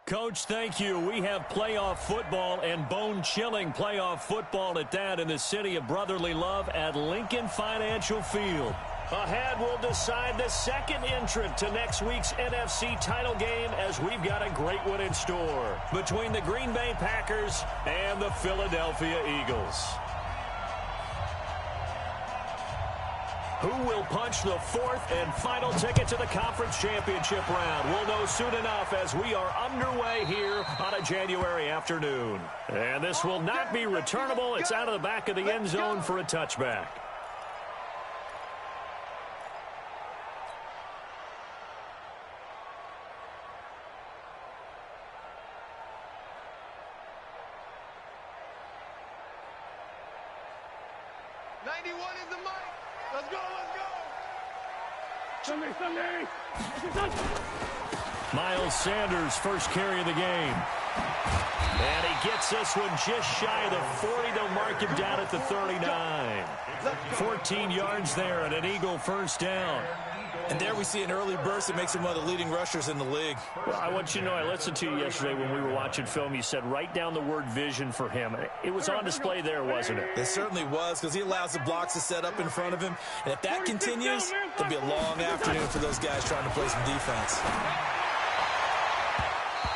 Coach, thank you. We have playoff football and bone-chilling playoff football at that in the city of brotherly love at Lincoln Financial Field. Ahead, we'll decide the second entrant to next week's NFC title game as we've got a great one in store between the Green Bay Packers and the Philadelphia Eagles. Who will punch the fourth and final ticket to the conference championship round? We'll know soon enough as we are underway here on a January afternoon. And this will not be returnable. It's out of the back of the end zone for a touchback. Miles Sanders, first carry of the game. And he gets this one just shy of the 40. They'll mark him down at the 39. 14 yards there and an Eagle first down. And there we see an early burst that makes him one of the leading rushers in the league. Well, I want you to know, I listened to you yesterday when we were watching film. You said write down the word vision for him. It was on display there, wasn't it? It certainly was, because he allows the blocks to set up in front of him. And if that continues, it'll be a long afternoon for those guys trying to play some defense.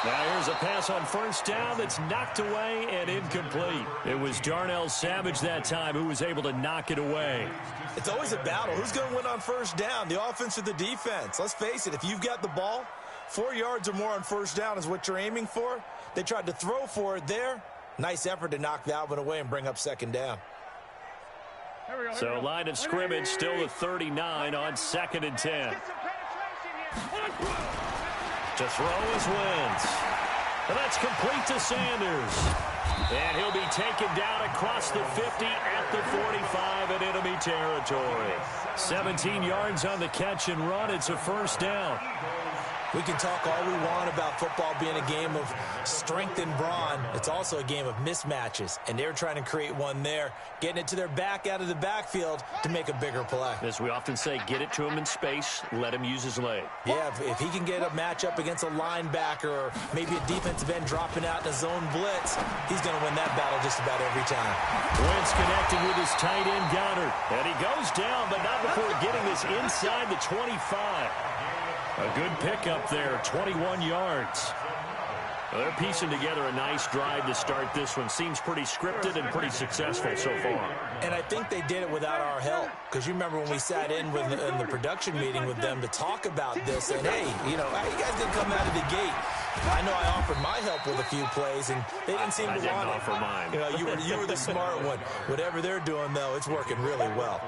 Now here's a pass on first down that's knocked away and incomplete. It was Darnell Savage that time who was able to knock it away. It's always a battle. Who's going to win on first down, the offense or the defense? Let's face it, if you've got the ball, 4 yards or more on first down is what you're aiming for. They tried to throw for it there. Nice effort to knock that one away and bring up second down. So line of scrimmage still the 39 on 2nd and 10. To throw is Wentz. And that's complete to Sanders. And he'll be taken down across the 50 at the 45 in enemy territory. 17 yards on the catch and run. It's a first down. We can talk all we want about football being a game of strength and brawn. It's also a game of mismatches, and they're trying to create one there, getting it to their back out of the backfield to make a bigger play. As we often say, get it to him in space, let him use his leg. Yeah, if he can get a matchup against a linebacker or maybe a defensive end dropping out in a zone blitz, he's going to win that battle just about every time. Wentz connecting with his tight end, Goddard. And he goes down, but not before getting this inside the 25. A good pickup there, 21 yards. Well, they're piecing together a nice drive to start this one. Seems pretty scripted and pretty successful so far. And I think they did it without our help. Because you remember when we sat in the production meeting with them to talk about this. And, hey, you guys didn't come out of the gate. I know I offered my help with a few plays, and they didn't seem to want it. I didn't offer mine. You were the smart one. Whatever they're doing, though, it's working really well.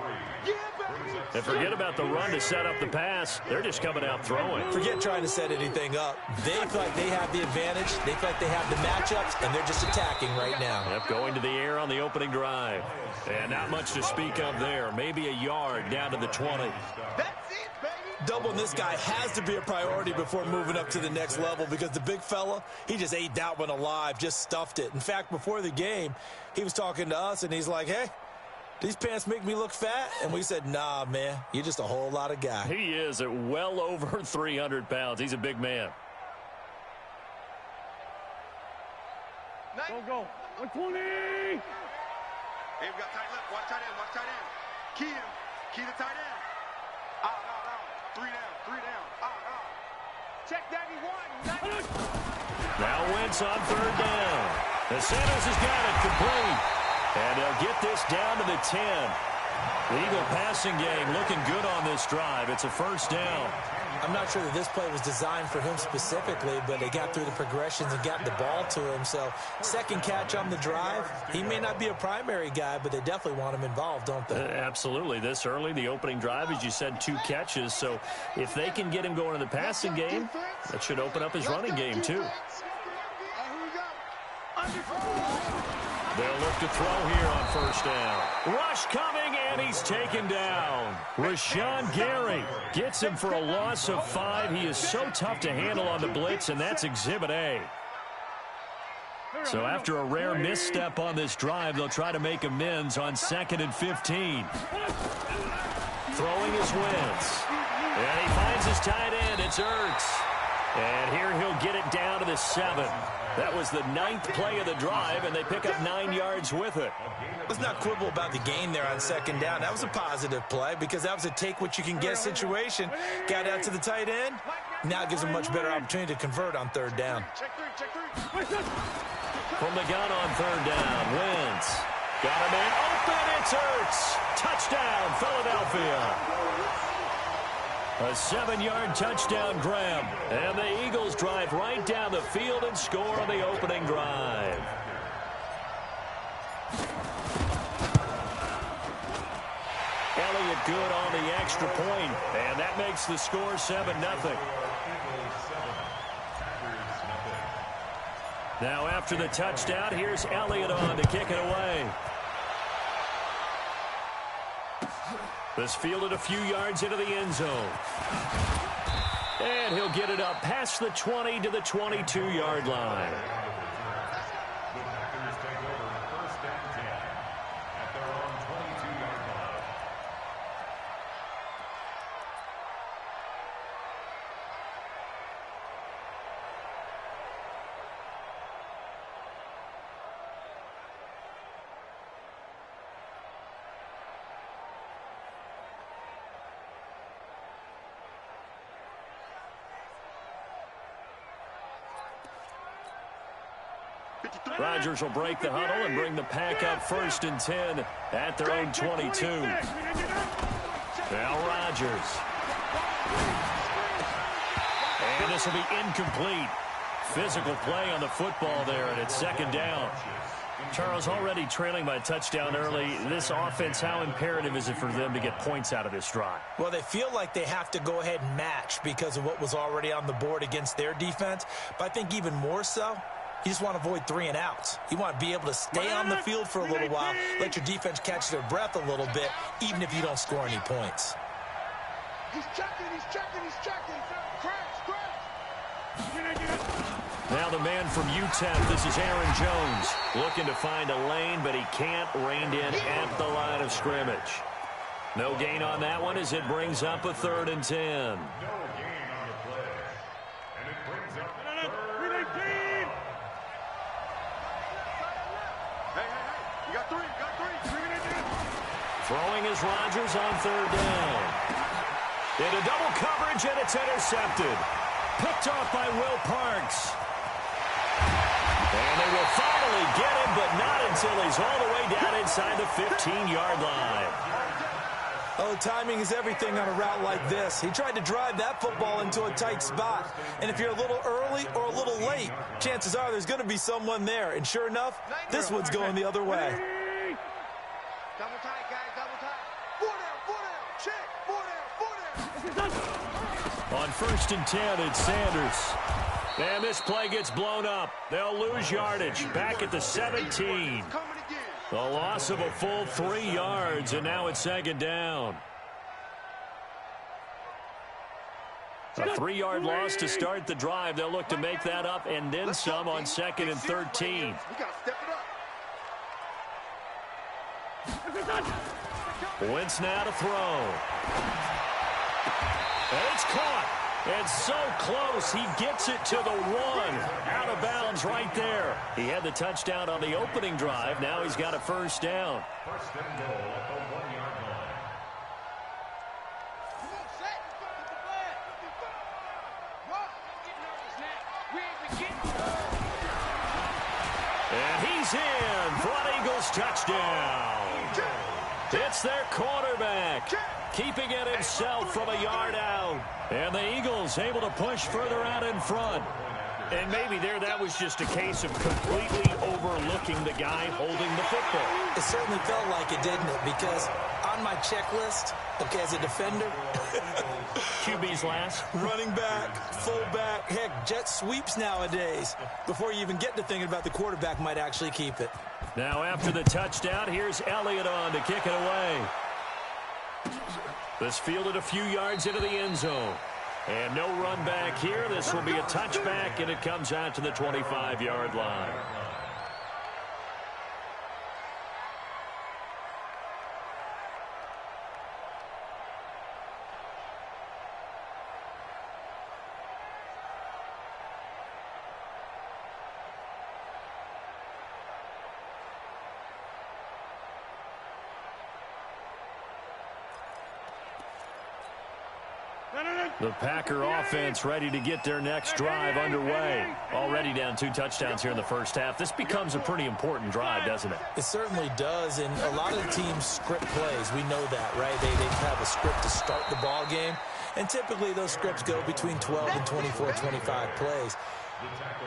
And forget about the run to set up the pass. They're just coming out throwing. Forget trying to set anything up. They feel like they have the advantage. They feel like they have the matchups, and they're just attacking right now. Yep, going to the air on the opening drive. And not much to speak of there. Maybe a yard down to the 20. That's it, baby. Doubling this guy has to be a priority before moving up to the next level, because the big fella, he just ate that one alive, just stuffed it. In fact, before the game, he was talking to us, and he's like, hey, these pants make me look fat? And we said, nah, man, you're just a whole lot of guy. He is at well over 300 pounds. He's a big man. Go. 120. Hey, we got tight left. Watch tight end. Key the tight end. Out. 3 down. Out. Check that, he won. Now Wentz on third down. The Sanders has got it complete. And they'll get this down to the 10. The Eagle passing game looking good on this drive. It's a first down. I'm not sure that this play was designed for him specifically, but they got through the progressions and got the ball to him. So second catch on the drive. He may not be a primary guy, but they definitely want him involved, don't they? Absolutely. This early, the opening drive, as you said, 2 catches. So if they can get him going in the passing game, that should open up his running game too. They'll look to throw here on first down. Rush coming, and he's taken down. Rashawn Gary gets him for a loss of 5. He is so tough to handle on the blitz, and that's Exhibit A. So after a rare misstep on this drive, they'll try to make amends on 2nd and 15. Throwing is Wentz. And he finds his tight end. It's Ertz. And here he'll get it down to the 7. That was the 9th play of the drive, and they pick up 9 yards with it. Let's not quibble about the gain there on 2nd down. That was a positive play because that was a take-what-you-can-get situation. Got out to the tight end. Now it gives them much better opportunity to convert on 3rd down. From the gun on 3rd down, Wentz. Got a man open, it's Ertz. Touchdown, Philadelphia. A 7-yard touchdown grab. And the Eagles drive right down the field and score on the opening drive. Elliott good on the extra point, and that makes the score 7-0. Now after the touchdown, here's Elliott on to kick it away. This fielded a few yards into the end zone. And he'll get it up past the 20 to the 22-yard line. Rodgers will break the huddle and bring the pack up 1st and 10 at their own 22. Now Rodgers. And this will be incomplete. Physical play on the football there, and it's 2nd down. Charles, already trailing by a touchdown early. This offense, how imperative is it for them to get points out of this drive? Well, they feel like they have to go ahead and match because of what was already on the board against their defense. But I think even more so, you just want to avoid 3 and outs. You want to be able to stay on the field for a little while, let your defense catch their breath a little bit, even if you don't score any points. He's checking. Crash. Now the man from UTEP, this is Aaron Jones, looking to find a lane, but he can't, reined in at the line of scrimmage. No gain on that one as it brings up a 3rd and 10. Throwing is Rodgers on 3rd down. Into double coverage, and it's intercepted. Picked off by Will Parks. And they will finally get him, but not until he's all the way down inside the 15-yard line. Oh, timing is everything on a route like this. He tried to drive that football into a tight spot. And if you're a little early or a little late, chances are there's going to be someone there. And sure enough, this one's going the other way. Double tight, guys, double tight. 4 down, check. 4 down. On 1st and 10, it's Sanders. And this play gets blown up. They'll lose yardage back at the 17. The loss of a full 3 yards, and now it's 2nd down. A 3-yard loss to start the drive. They'll look to make that up and then some on 2nd and 13. We got to step it up. Wentz now to throw. And it's caught. It's so close. He gets it to the 1. Out of bounds right there. He had the touchdown on the opening drive. Now he's got a 1st down. 1st and goal at the 1-yard line. And he's in for an Eagles touchdown. It's their quarterback, keeping it himself from a yard out. And the Eagles able to push further out in front. And maybe that was just a case of completely overlooking the guy holding the football. It certainly felt like it, didn't it? Because on my checklist, okay, as a defender, QB's last. running back, fullback, heck, jet sweeps nowadays. Before you even get to thinking about the quarterback might actually keep it. Now after the touchdown, here's Elliott on to kick it away. This fielded a few yards into the end zone. And no run back here. This will be a touchback, and it comes out to the 25-yard line. The Packer offense ready to get their next drive underway. Already down 2 touchdowns here in the first half. This becomes a pretty important drive, doesn't it? It certainly does, and a lot of the teams script plays. We know that, right? They have a script to start the ball game, and typically those scripts go between 12 and 24, 25 plays.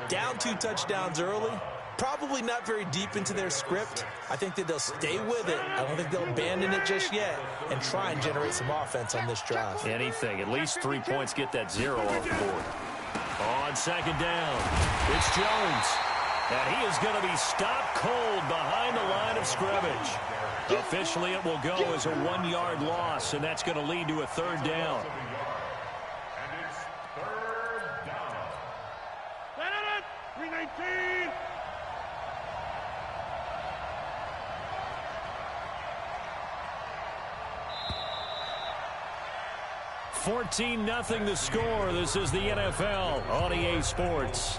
Down 2 touchdowns early, probably not very deep into their script. I think that they'll stay with it. I don't think they'll abandon it just yet and try and generate some offense on this drive. Anything. At least 3 points, get that 0 off the board. On second down, it's Jones. And he is going to be stopped cold behind the line of scrimmage. Officially, it will go as a 1-yard loss, and that's going to lead to a 3rd down. 319. 14-0 the score. This is the NFL on EA Sports.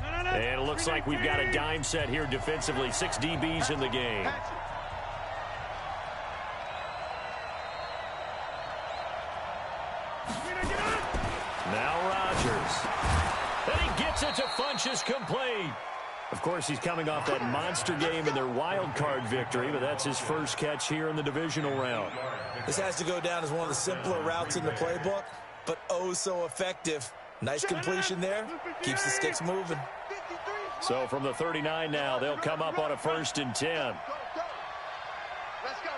And it looks like we've got a dime set here defensively. 6 DBs in the game. Now Rodgers. And he gets it to Funchess complete. Of course, he's coming off that monster game in their wild card victory, but that's his first catch here in the divisional round. This has to go down as one of the simpler routes in the playbook, but oh so effective. Nice completion there. Keeps the sticks moving. So from the 39 now, they'll come up on a 1st and 10. Let's go.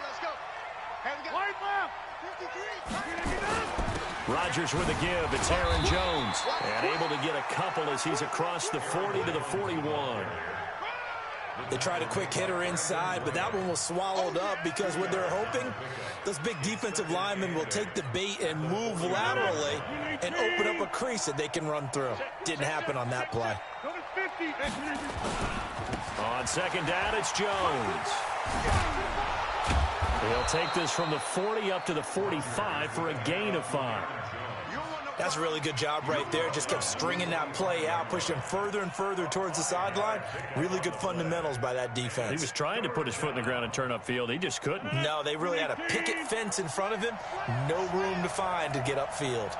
Wide left. 53. Rodgers with a give. It's Aaron Jones. And able to get a couple as he's across the 40 to the 41. They tried a quick hitter inside, but that one was swallowed up because what they're hoping, those big defensive linemen will take the bait and move laterally and open up a crease that they can run through. Didn't happen on that play. On second down, it's Jones. He'll take this from the 40 up to the 45 for a gain of 5. That's a really good job right there. Just kept stringing that play out, pushing further and further towards the sideline. Really good fundamentals by that defense. He was trying to put his foot in the ground and turn upfield. He just couldn't. No, they really had a picket fence in front of him. No room to find to get upfield.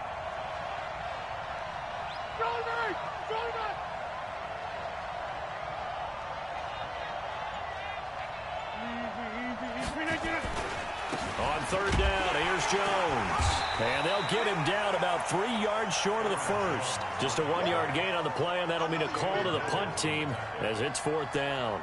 On third down, here's Jones. And they'll get him down about 3 yards short of the first. Just a 1-yard gain on the play, and that'll mean a call to the punt team as it's 4th down.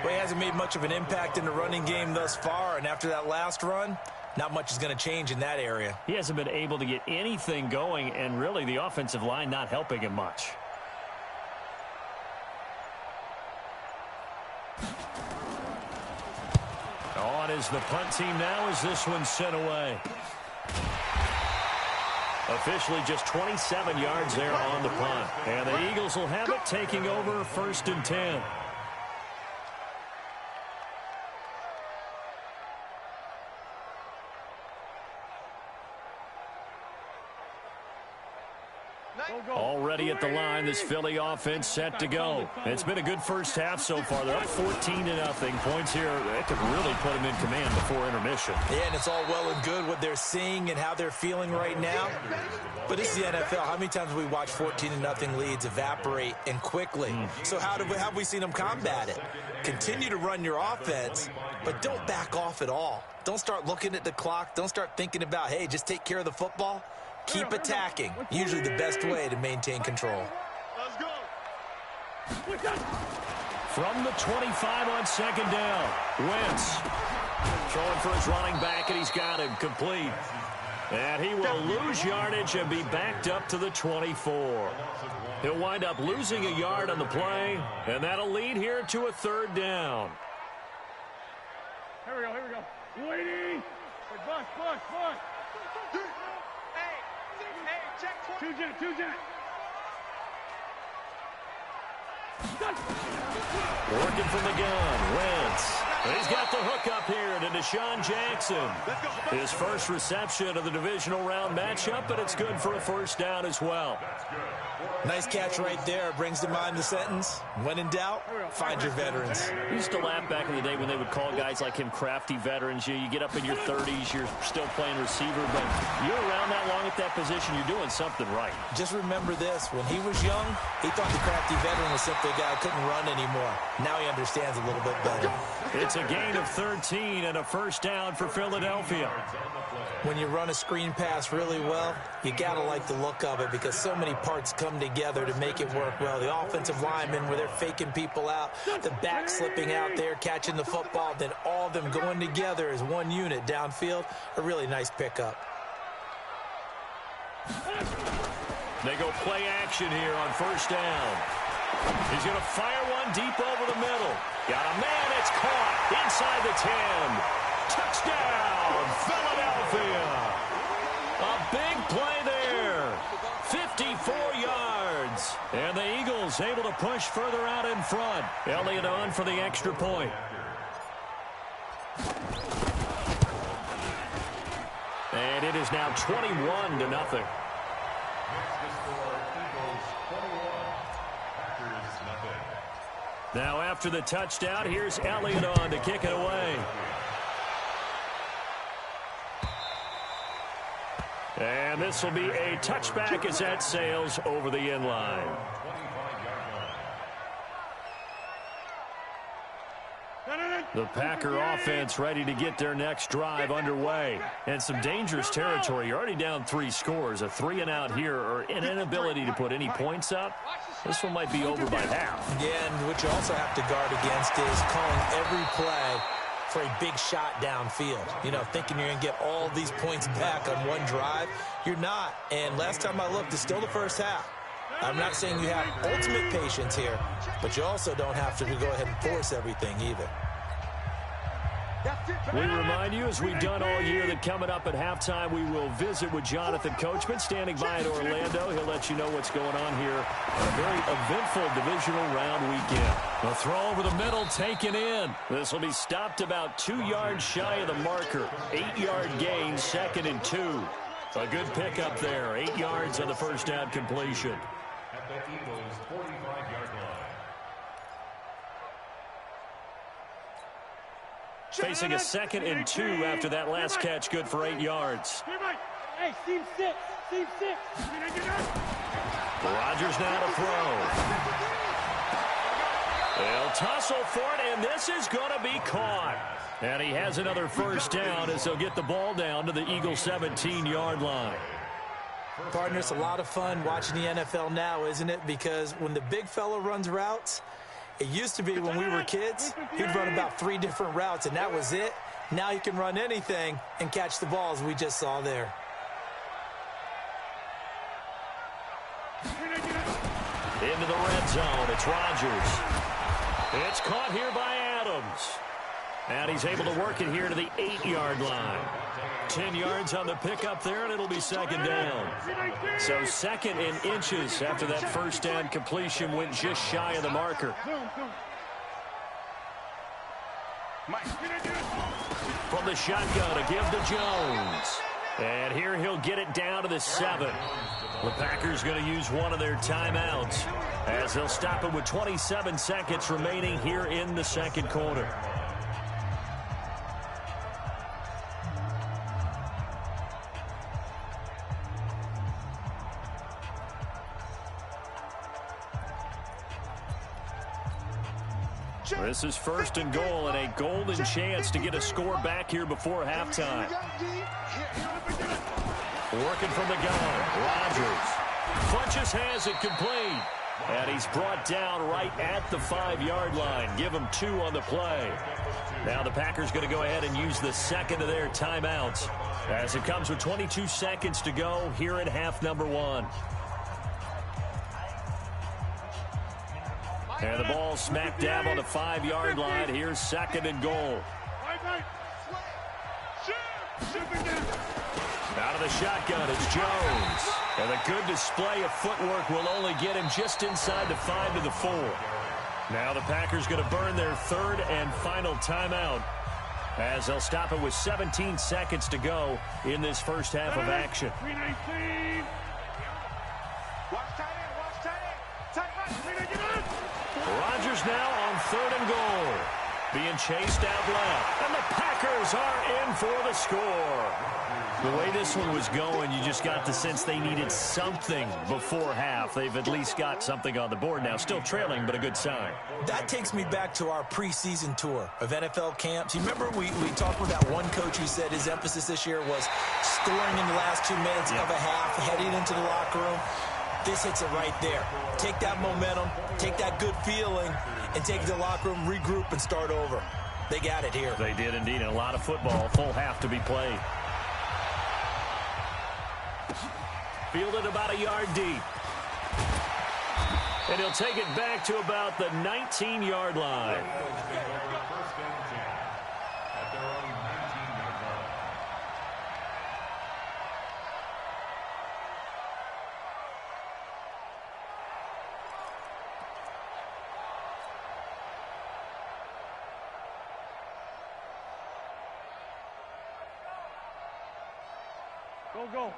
Well, he hasn't made much of an impact in the running game thus far, and after that last run, not much is going to change in that area. He hasn't been able to get anything going, and really the offensive line not helping him much. On is the punt team now as this one's sent away. Officially just 27 yards there on the punt. And the Eagles will have it, taking over 1st and 10. Already at the line, this Philly offense set to go. It's been a good first half so far. They're up 14-0. Points here, that could really put them in command before intermission. Yeah, and it's all well and good what they're seeing and how they're feeling right now. But this is the NFL. How many times have we watched 14-0 leads evaporate and quickly? So how have we seen them combat it? Continue to run your offense, but don't back off at all. Don't start looking at the clock. Don't start thinking about, hey, just take care of the football. Keep attacking. Usually the best way to maintain control. Let's go. From the 25 on second down, Wentz throwing for his running back, and he's got him complete. And he will lose yardage and be backed up to the 24. He'll wind up losing a yard on the play, and that'll lead here to a 3rd down. Here we go. Waiting. Buck. Hey, check. Two jet. Working from the gun, Wentz. He's got the hook up here to Deshaun Jackson. His first reception of the divisional round matchup, but it's good for a first down as well. Nice catch right there. Brings to mind the sentence, when in doubt, find your veterans. We used to laugh back in the day when they would call guys like him crafty veterans. You get up in your 30s, you're still playing receiver, but you're around that long at that position, you're doing something right. Just remember this. When he was young, he thought the crafty veteran was simply a guy who couldn't run anymore. Now he understands a little bit better. It's a gain of 13 and a first down for Philadelphia. When you run a screen pass really well, you got to like the look of it because so many parts come together to make it work well. The offensive linemen, where they're faking people out, the back slipping out there, catching the football, then all of them going together as one unit downfield. A really nice pickup. They go play action here on first down. He's going to fire one deep over the middle. Got a man, it's caught inside the 10. Touchdown, Philadelphia. A big play there. 54 yards. And the Eagles able to push further out in front. Elliott on for the extra point. And it is now 21-0. Now after the touchdown, here's Elliott on to kick it away. And this will be a touchback as that sails over the end line. The Packer offense ready to get their next drive underway. And some dangerous territory. You're already down 3 scores. A 3-and-out here or an inability to put any points up. This one might be over by half. Yeah, and what you also have to guard against is calling every play for a big shot downfield. You know, thinking you're going to get all these points back on one drive. You're not. And last time I looked, it's still the first half. I'm not saying you have ultimate patience here, but you also don't have to go ahead and force everything either. We remind you, as we've done all year, that coming up at halftime, we will visit with Jonathan Coachman, standing by in Orlando. He'll let you know what's going on here on a very eventful divisional round weekend. A throw over the middle, taken in. This will be stopped about 2 yards shy of the marker. 8-yard gain, 2nd and 2. A good pickup there. 8 yards on the first down completion. At the Eagles' 45-yard line. Facing a 2nd and 2 after that last catch, good for 8 yards. Hey, seam 6. Rodgers now to throw. They'll tussle for it, and this is going to be caught. And he has another first down as they'll get the ball down to the Eagles' 17-yard line. Partner, it's a lot of fun watching the NFL now, isn't it? Because when the big fella runs routes, it used to be when we were kids, he'd run about 3 different routes, and that was it. Now he can run anything and catch the balls we just saw there. Into the red zone, it's Rodgers. It's caught here by Adams. And he's able to work it here to the 8-yard line. 10 yards on the pickup there, and it'll be 2nd down. So 2nd and inches after that first down completion went just shy of the marker. From the shotgun, a give to Jones. And here he'll get it down to the 7. The Packers going to use one of their timeouts as they'll stop it with 27 seconds remaining here in the second quarter. This is 1st and goal and a golden chance to get a score back here before halftime. Working from the gun, Rodgers. Funches has it complete. And he's brought down right at the 5-yard line. Give him 2 on the play. Now the Packers going to go ahead and use the 2nd of their timeouts as it comes with 22 seconds to go here in half number 1. And the ball smack dab on the 5-yard line. Here's 2nd and goal. Out of the shotgun, it's Jones. And a good display of footwork will only get him just inside the 5 to the 4. Now the Packers going to burn their third and final timeout as they'll stop it with 17 seconds to go in this first half of action. 319. Watch tight end, watch tight end. Tight right. Rodgers now on 3rd and goal. Being chased out left. And the Packers are in for the score. The way this one was going, you just got the sense they needed something before half. They've at least got something on the board now. Still trailing, but a good sign. That takes me back to our preseason tour of NFL camps. You remember we talked about one coach who said his emphasis this year was scoring in the last 2 minutes of a half, heading into the locker room. This hits it right there. Take that momentum, take that good feeling, and take it to the locker room, regroup, and start over. They got it here. They did indeed, and a lot of football, full half to be played. Fielded about a yard deep. And he'll take it back to about the 19-yard line.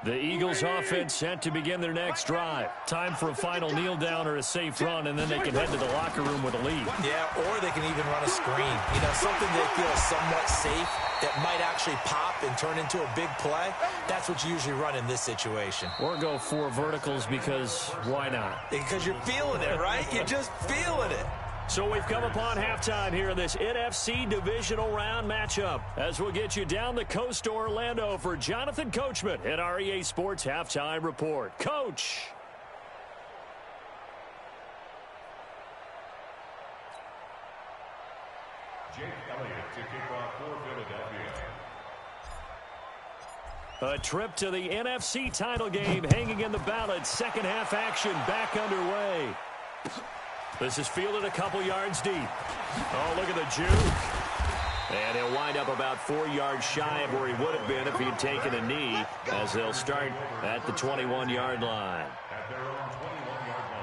The Eagles offense set to begin their next drive. Time for a final kneel down or a safe run, and then they can head to the locker room with a lead. Yeah, or they can even run a screen. You know, something they feel somewhat safe that might actually pop and turn into a big play. That's what you usually run in this situation. Or go 4 verticals because why not? Because you're feeling it, right? You're just feeling it. So we've come upon halftime here in this NFC divisional round matchup as we'll get you down the coast to Orlando for Jonathan Coachman at our EA Sports Halftime Report. Coach. Jake Elliott to kick off for Philadelphia. A trip to the NFC title game hanging in the balance. Second half action back underway. This is fielded a couple yards deep. Oh, look at the juke. And he'll wind up about 4 yards shy of where he would have been if he had taken a knee, as they'll start at the 21-yard line. At their own 21-yard line.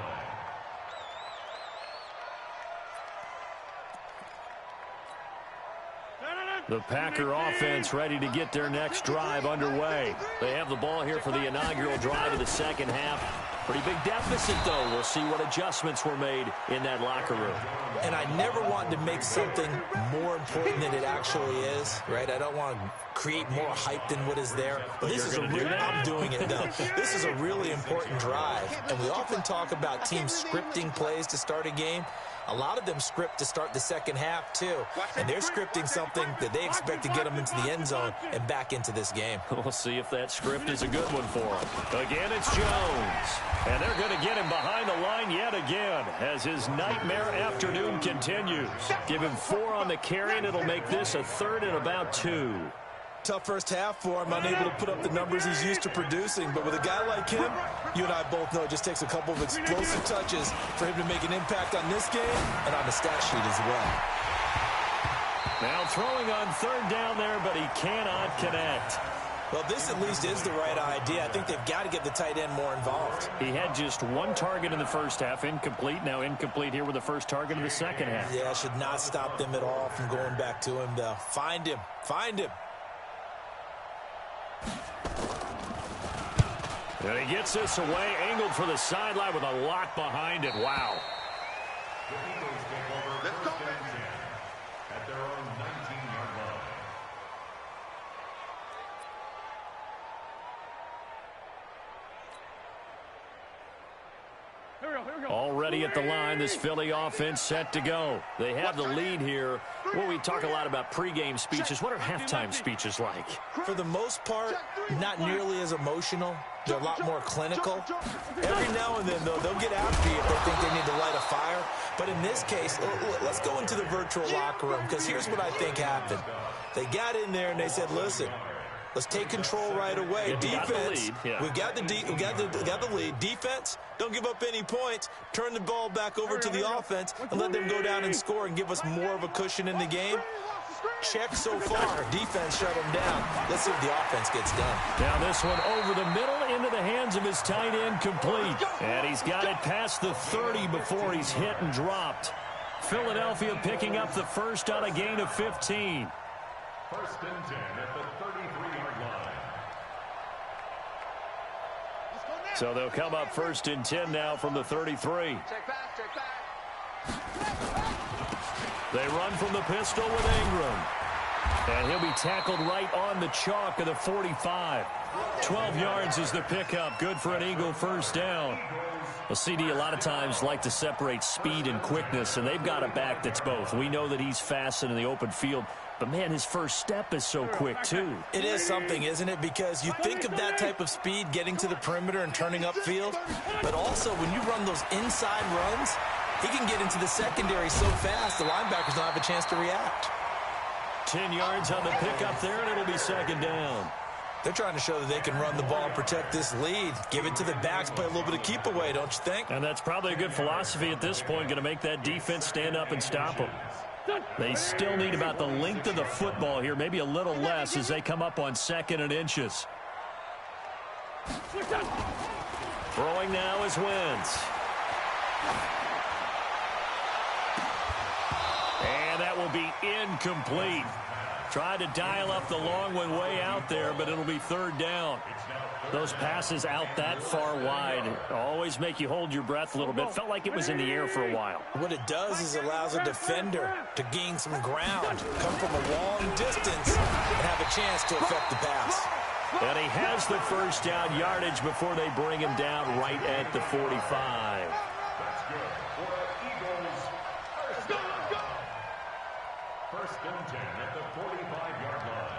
The Packer offense ready to get their next drive underway. They have the ball here for the inaugural drive of the second half. Pretty big deficit, though. We'll see what adjustments were made in that locker room. And I never want to make something more important than it actually is, right? I don't want to create more hype than what is there. But this is I'm doing it, though. This is a really important drive. And we often talk about teams scripting plays to start a game. A lot of them script to start the second half, too. And they're scripting something that they expect to get them into the end zone and back into this game. We'll see if that script is a good one for them. Again, it's Jones. And they're going to get him behind the line yet again as his nightmare afternoon continues. Give him 4 on the carry, and it'll make this a 3rd and about 2. Tough first half for him, unable to put up the numbers he's used to producing. But with a guy like him, you and I both know it just takes a couple of explosive touches for him to make an impact on this game and on the stat sheet as well. Now throwing on 3rd down there, but he cannot connect. Well, this at least is the right idea. I think they've got to get the tight end more involved. He had just 1 target in the first half, incomplete. Now incomplete here with the first target in the second half. Yeah, should not stop them at all from going back to him, though. Find him. Find him. And he gets this away, angled for the sideline with a lot behind it. Wow. The Eagles take over Let's go, first and 10 at their own 19-yard line. Already at the line, this Philly offense set to go. They have the lead here. Well, we talk a lot about pregame speeches. What are halftime speeches like? For the most part, not nearly as emotional. They're a lot more clinical. Every now and then, though, they'll get after you if they think they need to light a fire. But in this case, let's go into the virtual locker room, because here's what I think happened. They got in there and they said, listen, let's take control right away. Defense, we've got the lead. Defense, don't give up any points. Turn the ball back over to the offense and let them go down and score and give us more of a cushion in the game. Check so far. Defense shut them down. Let's see if the offense gets done. Now this one over the middle into the hands of his tight end, complete. And he's got it past the 30 before he's hit and dropped. Philadelphia picking up the first on a gain of 15. First and 10 at the 33-yard line. So they'll come up first and 10 now from the 33. Check back, check back. They run from the pistol with Ingram. And he'll be tackled right on the chalk of the 45. 12 yards is the pickup. Good for an Eagle first down. Well, CD a lot of times like to separate speed and quickness, and they've got a back that's both. We know that he's fast in the open field, but, man, his first step is so quick, too. It is something, isn't it? Because you think of that type of speed getting to the perimeter and turning upfield, but also when you run those inside runs, he can get into the secondary so fast the linebackers don't have a chance to react. 10 yards on the pickup there, and it'll be second down. They're trying to show that they can run the ball and protect this lead. Give it to the backs, play a little bit of keep away, don't you think? And that's probably a good philosophy at this point, going to make that defense stand up and stop them. They still need about the length of the football here, maybe a little less as they come up on 2nd and inches. Throwing now is Wentz. And that will be incomplete. Tried to dial up the long one way out there, but it'll be third down. Those passes out that far wide always make you hold your breath a little bit. Felt like it was in the air for a while. What it does is allows a defender to gain some ground, come from a long distance, and have a chance to affect the pass. And he has the first down yardage before they bring him down right at the 45. That's good for Eagles. First and 10 at the 45-yard line.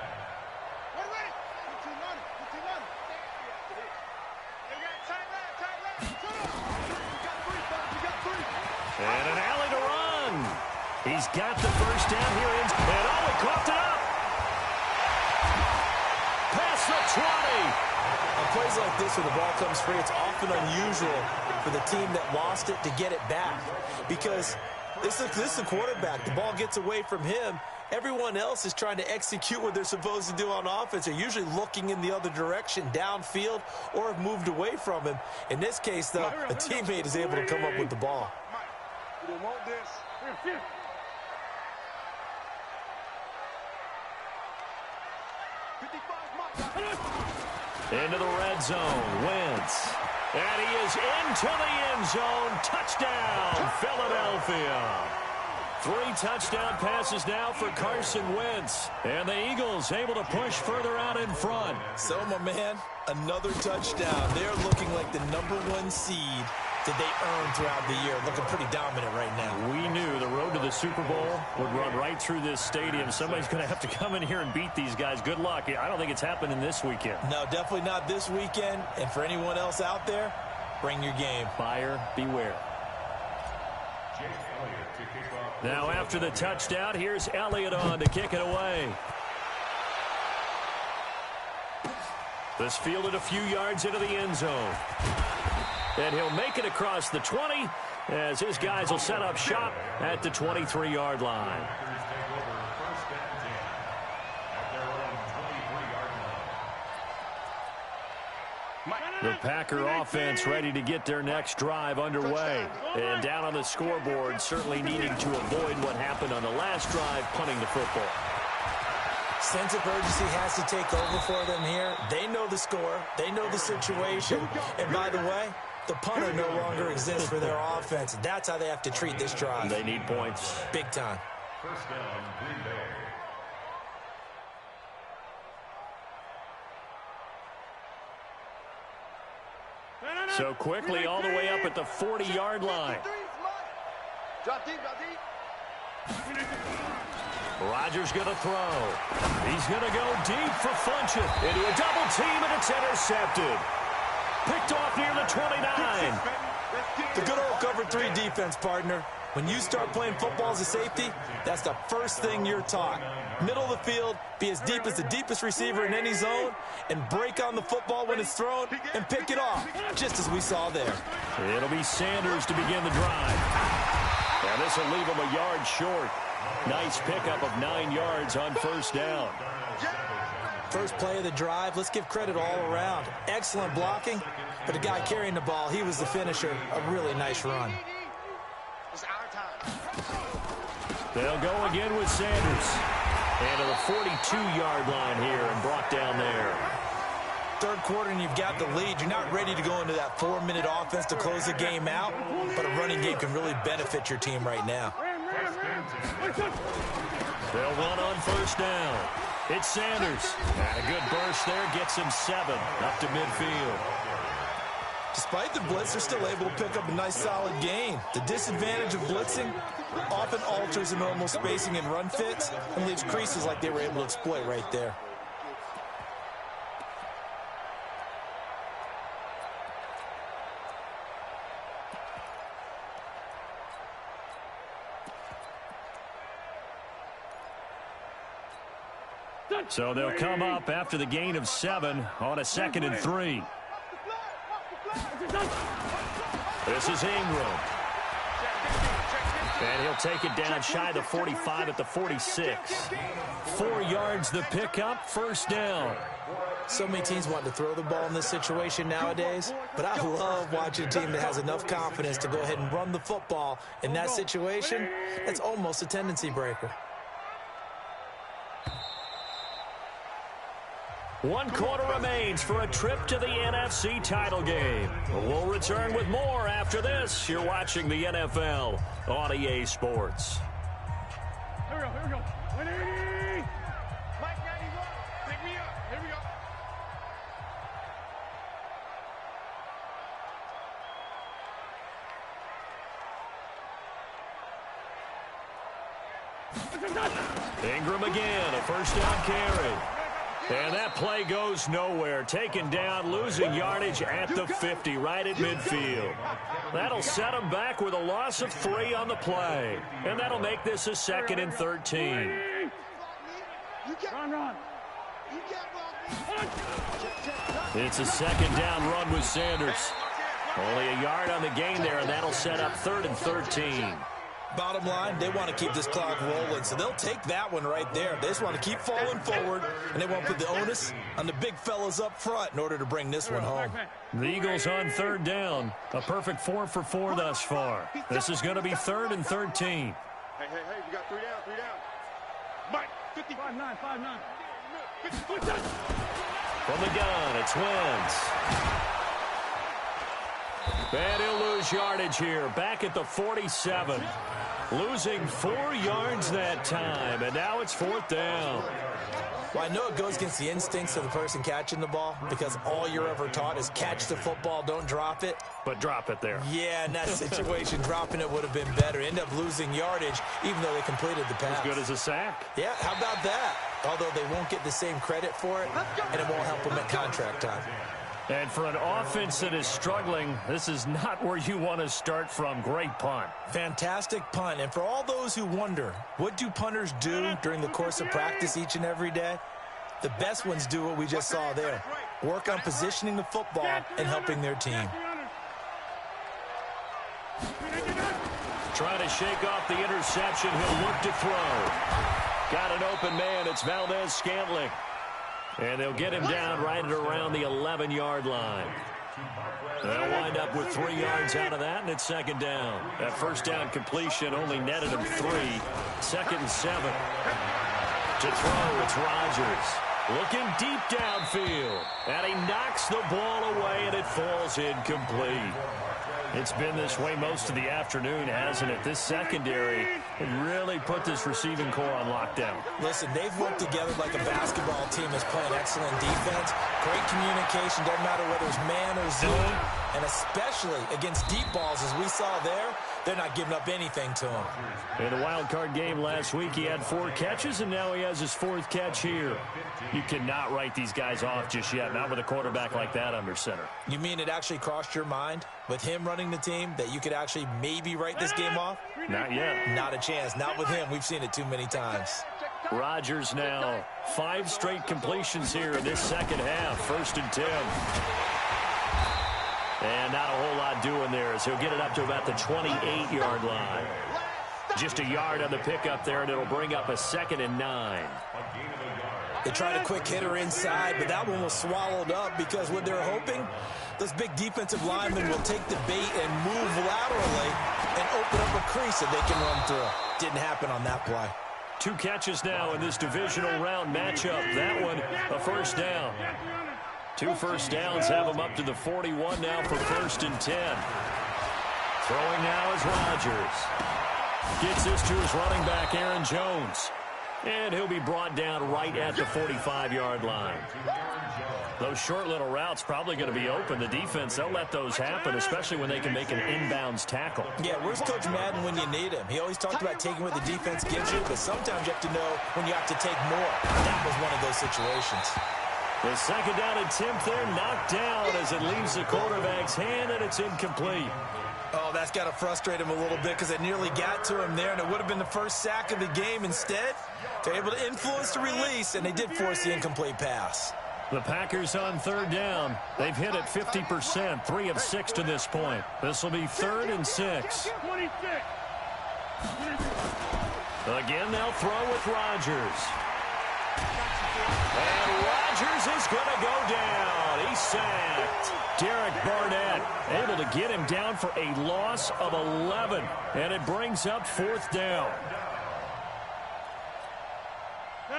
And an alley to run. He's got the first down here. And he coughed it up. Past the 20. On plays like this where the ball comes free, it's often unusual for the team that lost it to get it back. Because this is a quarterback. The ball gets away from him. Everyone else is trying to execute what they're supposed to do on offense. They're usually looking in the other direction, downfield, or have moved away from him. In this case, though, a teammate is able to come up with the ball. You don't want this. Into the red zone. Wentz. And he is into the end zone. Touchdown, Philadelphia. 3 touchdown passes now for Carson Wentz. And the Eagles able to push further out in front. So, my man, another touchdown. They're looking like the #1 seed that they earned throughout the year. Looking pretty dominant right now. We knew the road to the Super Bowl would run right through this stadium. Somebody's going to have to come in here and beat these guys. Good luck. I don't think it's happening this weekend. No, definitely not this weekend. And for anyone else out there, bring your game. Buyer beware. Now after the touchdown, here's Elliott on to kick it away. This fielded a few yards into the end zone. And he'll make it across the 20 as his guys will set up shop at the 23-yard line. The Packer offense ready to get their next drive underway. And down on the scoreboard, certainly needing to avoid what happened on the last drive, punting the football. Sense of urgency has to take over for them here. They know the score. They know the situation. And by the way, the punter no longer exists for their offense. That's how they have to treat this drive. They need points. Big time. First down, Green Bay. So quickly all the way up at the 40-yard line. Drop deep, drop deep. Rodgers going to throw. He's going to go deep for Funchess. Into a double team, and it's intercepted. Picked off near the 29. The good old cover 3 defense, partner. When you start playing football as a safety, that's the first thing you're taught. Middle of the field, be as deep as the deepest receiver in any zone, and break on the football when it's thrown and pick it off, just as we saw there. It'll be Sanders to begin the drive. And this will leave him a yard short. Nice pickup of 9 yards on first down. First play of the drive, let's give credit all around. Excellent blocking, but the guy carrying the ball, he was the finisher. A really nice run. It's our time. They'll go again with Sanders. And to the 42-yard line here and brought down there. Third quarter and you've got the lead. You're not ready to go into that 4-minute offense to close the game out, but a running game can really benefit your team right now. They'll run on first down. It's Sanders. And a good burst there gets him 7 up to midfield. Despite the blitz, they're still able to pick up a nice solid gain. The disadvantage of blitzing often alters the normal spacing and run fits and leaves creases like they were able to exploit right there. So they'll come up after the gain of 7 on a 2nd and 3. This is Ingram. And he'll take it down shy the 45 at the 46. 4 yards the pickup, first down. So many teams want to throw the ball in this situation nowadays, but I love watching a team that has enough confidence to go ahead and run the football. In that situation, that's almost a tendency breaker. 1 quarter remains for a trip to the NFC title game. We'll return with more after this. You're watching the NFL on EA Sports. Here we go. 180. Mike 91, pick me up. Here we go. Ingram again, a first down carry. And that play goes nowhere. Taken down, losing yardage at the 50, right at midfield. That'll set him back with a loss of 3 on the play. And that'll make this a 2nd and 13. Run. It's a 2nd down run with Sanders. Only a yard on the gain there, and that'll set up 3rd and 13. Bottom line, they want to keep this clock rolling, so they'll take that one right there. They just want to keep falling forward, and they won't put the onus on the big fellas up front in order to bring this one home. The Eagles on 3rd down. A perfect 4 for 4 thus far. This is going to be 3rd and 13. Hey, we got 3 down. Mike, 50. 5-9. From the gun, it's Wentz. And he'll lose yardage here, back at the 47. Losing 4 yards that time, and now it's 4th down. Well, I know it goes against the instincts of the person catching the ball because all you're ever taught is catch the football, don't drop it. But drop it there. Yeah, in that situation, dropping it would have been better. End up losing yardage, even though they completed the pass. As good as a sack. Yeah, how about that? Although they won't get the same credit for it, and it won't help them at contract time. And for an offense that is struggling, this is not where you want to start from. Great punt. Fantastic punt. And for all those who wonder, what do punters do during the course of practice each and every day? The best ones do what we just saw there. Work on positioning the football and helping their team. Trying to shake off the interception. He'll look to throw. Got an open man. It's Valdez-Scantling. And they'll get him down right at around the 11-yard line. They'll wind up with 3 yards out of that, and it's 2nd down. That first down completion only netted him 3. 2nd and 7. To throw, it's Rodgers. Looking deep downfield. And he knocks the ball away, and it falls incomplete. It's been this way most of the afternoon, hasn't it? This secondary really put this receiving core on lockdown. Listen, they've worked together like a basketball team that's playing excellent defense. Great communication, doesn't matter whether it's man or zone. And especially against deep balls, as we saw there, they're not giving up anything to him. In the wild card game last week, he had 4 catches, and now he has his 4th catch here. You cannot write these guys off just yet, not with a quarterback like that under center. You mean it actually crossed your mind with him running the team that you could actually maybe write this game off? Not yet. Not a chance. Not with him. We've seen it too many times. Rodgers now 5 straight completions here in this second half. 1st and 10. And not a whole lot doing there as he'll get it up to about the 28-yard line. Just a yard on the pickup there, and it'll bring up a 2nd and 9. They tried a quick hitter inside, but that one was swallowed up because what they're hoping, those big defensive linemen will take the bait and move laterally and open up a crease that they can run through. didn't happen on that play. 2 catches now in this divisional round matchup. That one, a first down. 2 first downs have him up to the 41 now for 1st and 10. Throwing now is Rodgers. Gets this to his running back, Aaron Jones. And he'll be brought down right at the 45-yard line. Those short little routes probably going to be open. The defense, they'll let those happen, especially when they can make an inbounds tackle. Yeah, where's Coach Madden when you need him? He always talked about taking what the defense gives you, but sometimes you have to know when you have to take more. That was one of those situations. The second down attempt there knocked down as it leaves the quarterback's hand, and it's incomplete. Oh, that's got to frustrate him a little bit because it nearly got to him there, and it would have been the first sack of the game. Instead, they're able to influence the release, and they did force the incomplete pass. The Packers on 3rd down. They've hit it 50%, 3 of 6 to this point. This will be 3rd and 6. Again, they'll throw with Rodgers. And Rodgers is going to go down. He's sacked. Derek Barnett able to get him down for a loss of 11. And it brings up 4th down.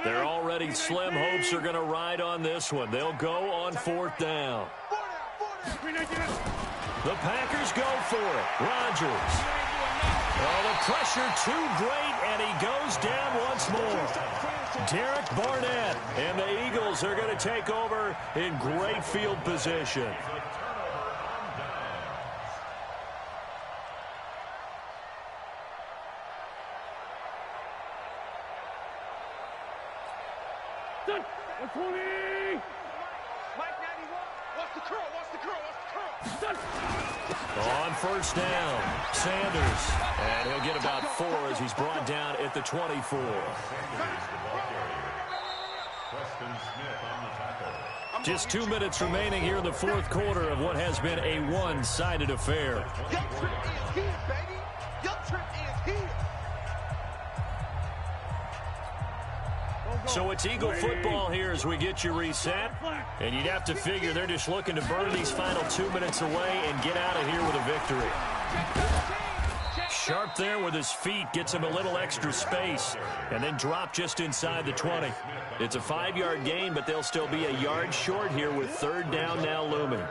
Their already slim hopes are going to ride on this one. They'll go on 4th down. The Packers go for it. Rodgers. Oh, the pressure too great, and he goes down once more. Derek Barnett, and the Eagles are going to take over in great field position. On 1st down, Sanders. And he'll get about 4 as he's brought down at the 24. Just 2 minutes remaining here in the 4th quarter of what has been a one-sided affair. Your trip is here, baby. Your trip is here. So it's Eagle football here as we get you reset. And you'd have to figure they're just looking to burn these final 2 minutes away and get out of here with a victory. Sharp there with his feet, gets him a little extra space, and then drop just inside the 20. It's a 5-yard gain, but they'll still be a yard short here with 3rd down now looming.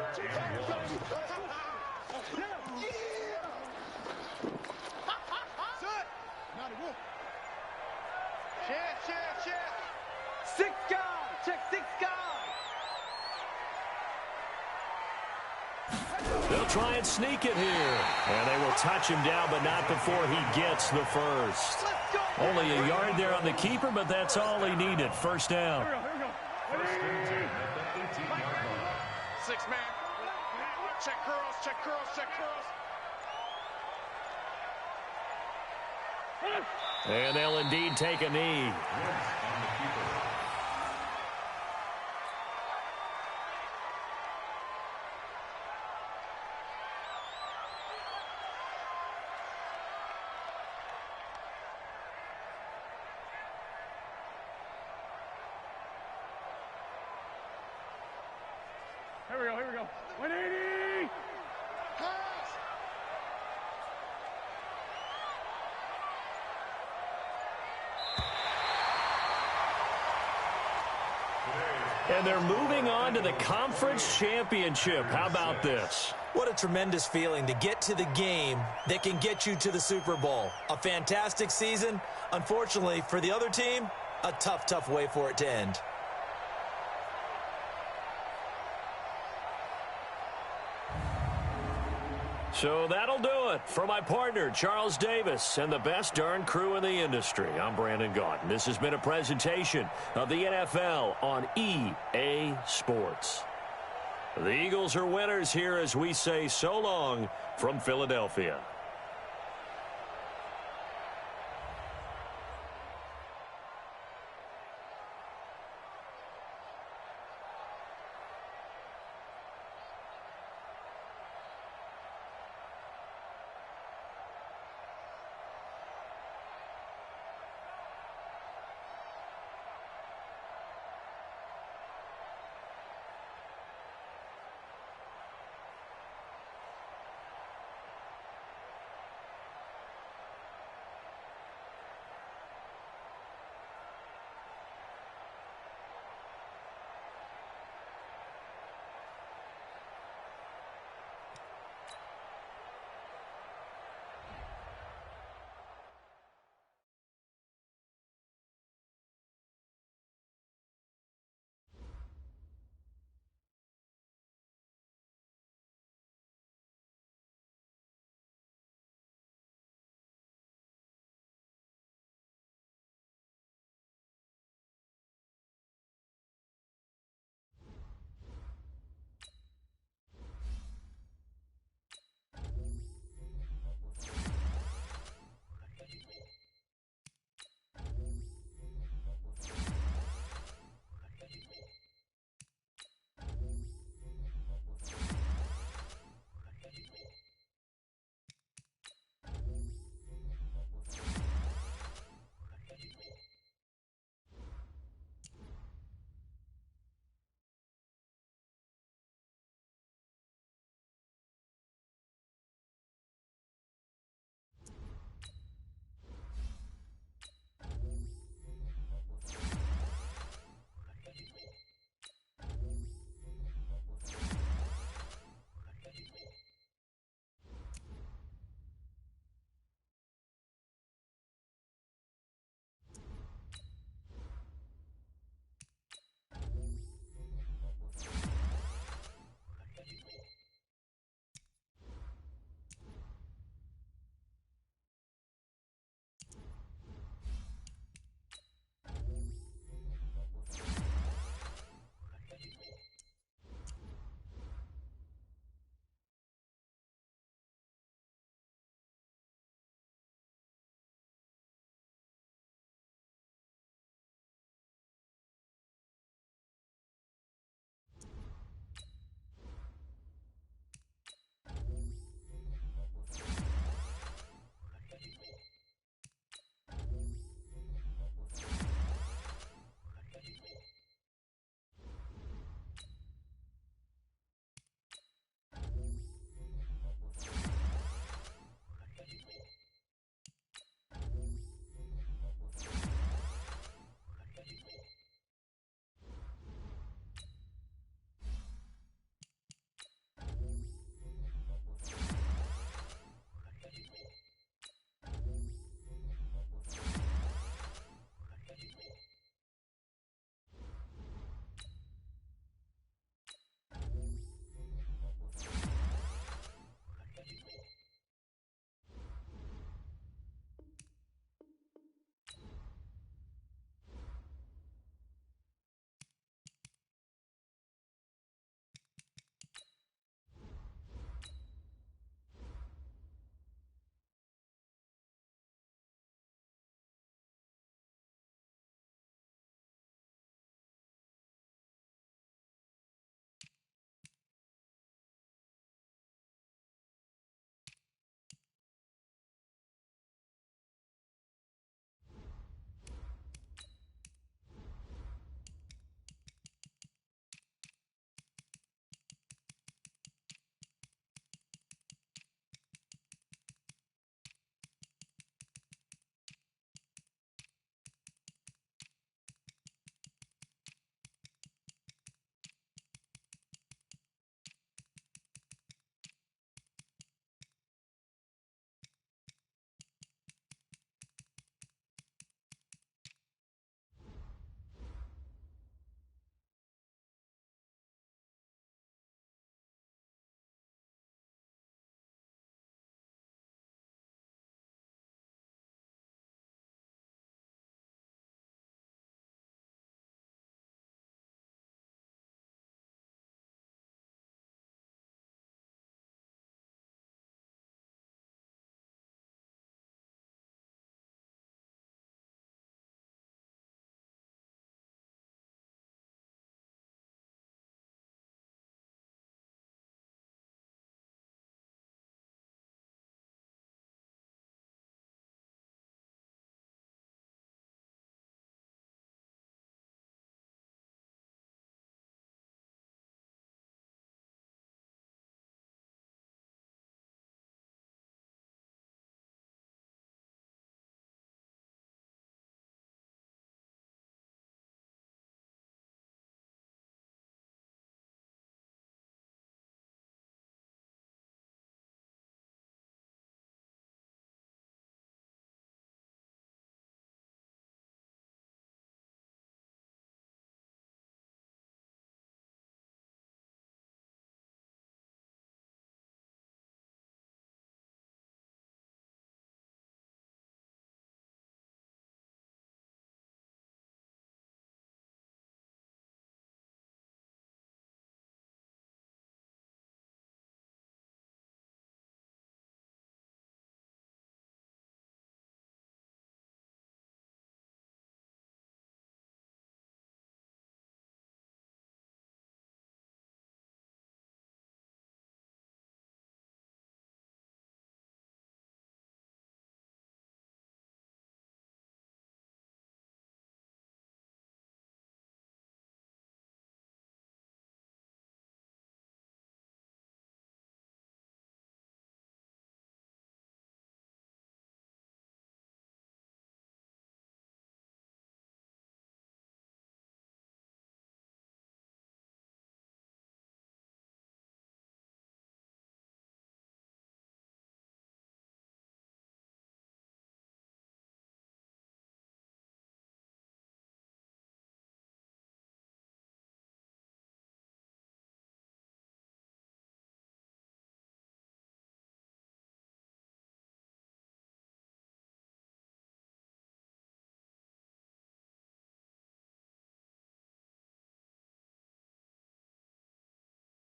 They'll try and sneak it here. And they will touch him down, but not before he gets the first. Only a yard there on the keeper, but that's all he needed. 1st down. 6-man. Check curls, check curls, check curls. And they'll indeed take a knee. Here we go. 180! And they're moving on to the conference championship. How about this? What a tremendous feeling to get to the game that can get you to the Super Bowl. A fantastic season. Unfortunately, for the other team, a tough, tough way for it to end. So that'll do it for my partner, Charles Davis, and the best darn crew in the industry. I'm Brandon Gaudin. This has been a presentation of the NFL on EA Sports. The Eagles are winners here as we say so long from Philadelphia.